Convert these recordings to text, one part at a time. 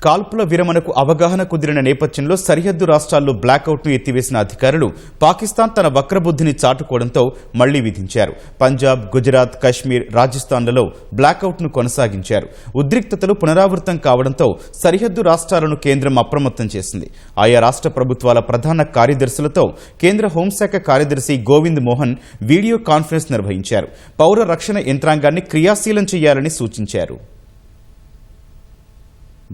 కాల్పుల విరమణకు అవగాహన కుదిరిన నేపథ్యంలో సరిహద్దు రాష్ట్రాల్లో బ్లాకౌట్ను ఎత్తివేసిన అధికారులు పాకిస్తాన్ తన వక్రబుద్ధిని చాటుకోవడంతో మళ్లీ విధించారు. పంజాబ్, గుజరాత్, కశ్మీర్, రాజస్థాన్లలో బ్లాకౌట్ను కొనసాగించారు. ఉద్రిక్తతలు పునరావృతం కావడంతో సరిహద్దు రాష్ట్రాలను కేంద్రం అప్రమత్తం చేసింది. ఆయా రాష్ట్ర ప్రభుత్వాల ప్రధాన కార్యదర్శులతో కేంద్ర హోంశాఖ కార్యదర్శి గోవింద్ మోహన్ వీడియో కాన్ఫరెన్స్ నిర్వహించారు. పౌర రక్షణ యంత్రాంగాన్ని క్రియాశీలం చేయాలని సూచించారు.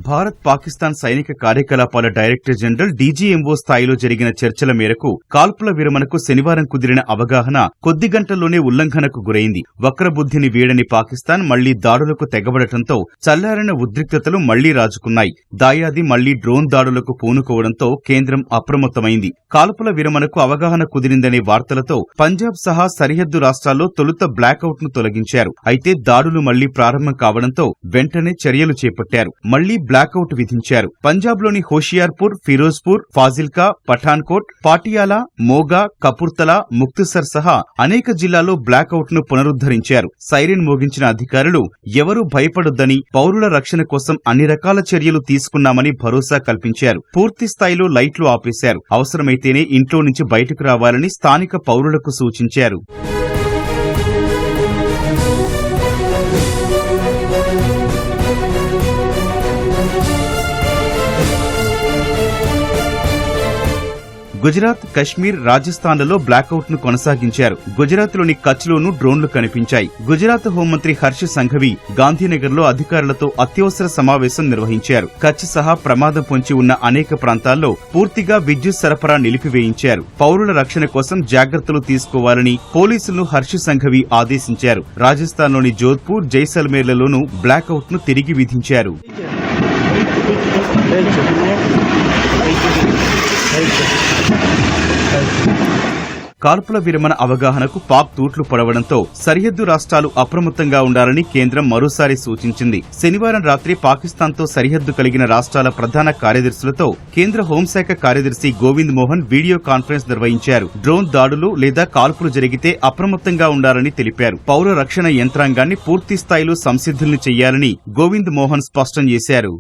భారత్ పాకిస్తాన్ సైనిక కార్యకలాపాల డైరెక్టర్ జనరల్ డీజీఎంఓ స్థాయిలో జరిగిన చర్చల మేరకు కాల్పుల విరమణకు శనివారం కుదిరిన అవగాహన కొద్ది గంటల్లోనే ఉల్లంఘనకు గురైంది. వక్రబుద్ధిని వీడని పాకిస్తాన్ మళ్లీ దాడులకు తెగబడటంతో చల్లారిన ఉద్రిక్తతలు మళ్లీ రాజుకున్నాయి. దాయాది మళ్లీ డ్రోన్ దాడులకు పూనుకోవడంతో కేంద్రం అప్రమత్తమైంది. కాల్పుల విరమణకు అవగాహన కుదిరిందనే వార్తలతో పంజాబ్ సహా సరిహద్దు రాష్ట్రాల్లో తొలుత బ్లాకౌట్ ను తొలగించారు. అయితే దాడులు మళ్లీ ప్రారంభం కావడంతో వెంటనే చర్యలు చేపట్టారు. మళ్లీ బ్లాకౌట్ విధించారు. పంజాబ్లోని హోషియార్పూర్, ఫిరోజ్పూర్, ఫాజిల్కా, పఠాన్కోట్, పాటియాలా, మోగా, కపుర్తలా, ముక్తిసర్ సహా అనేక జిల్లాల్లో బ్లాకౌట్ ను పునరుద్దరించారు. సైరన్ మోగించిన అధికారులు ఎవరూ భయపడొద్దని, పౌరుల రక్షణ కోసం అన్ని రకాల చర్యలు తీసుకున్నామని భరోసా కల్పించారు. పూర్తి స్థాయిలో లైట్లు ఆపేశారు. అవసరమైతేనే ఇంట్లో నుంచి బయటకు రావాలని స్థానిక పౌరులకు సూచించారు. గుజరాత్, కశ్మీర్, రాజస్థాన్లలో బ్లాకౌట్ ను కొనసాగించారు. గుజరాత్లోని కచ్లోనూ డ్రోన్లు కనిపించాయి. గుజరాత్ హోంమంత్రి హర్ష్ సంఘవి గాంధీనగర్లో అధికారులతో అత్యవసర సమావేశం నిర్వహించారు. కచ్ సహా ప్రమాదం పొంచి ఉన్న అనేక ప్రాంతాల్లో పూర్తిగా విద్యుత్ సరఫరా నిలిపివేయించారు. పౌరుల రక్షణ కోసం జాగ్రత్తలు తీసుకోవాలని పోలీసులను హర్ష్ సంఘవి ఆదేశించారు. రాజస్థాన్లోని జోధ్పూర్, జైసల్మేర్లలోనూ బ్లాకౌట్ ను తిరిగి విధించారు. కాల్పుల విరమణ అవగాహనకు పాక్ తూట్లు పడవడంతో సరిహద్దు రాష్ట్రాలు అప్రమత్తంగా ఉండాలని కేంద్రం మరోసారి సూచించింది. శనివారం రాత్రి పాకిస్తాన్తో సరిహద్దు కలిగిన రాష్ట్రాల ప్రధాన కార్యదర్శులతో కేంద్ర హోంశాఖ కార్యదర్శి గోవింద్ మోహన్ వీడియో కాన్ఫరెన్స్ నిర్వహించారు. డ్రోన్ దాడులు లేదా కాల్పులు జరిగితే అప్రమత్తంగా ఉండాలని తెలిపారు. పౌర రక్షణ యంత్రాంగాన్ని పూర్తి స్థాయిలో సంసిద్ధుల్ని చేయాలని గోవింద్ మోహన్ స్పష్టం చేశారు.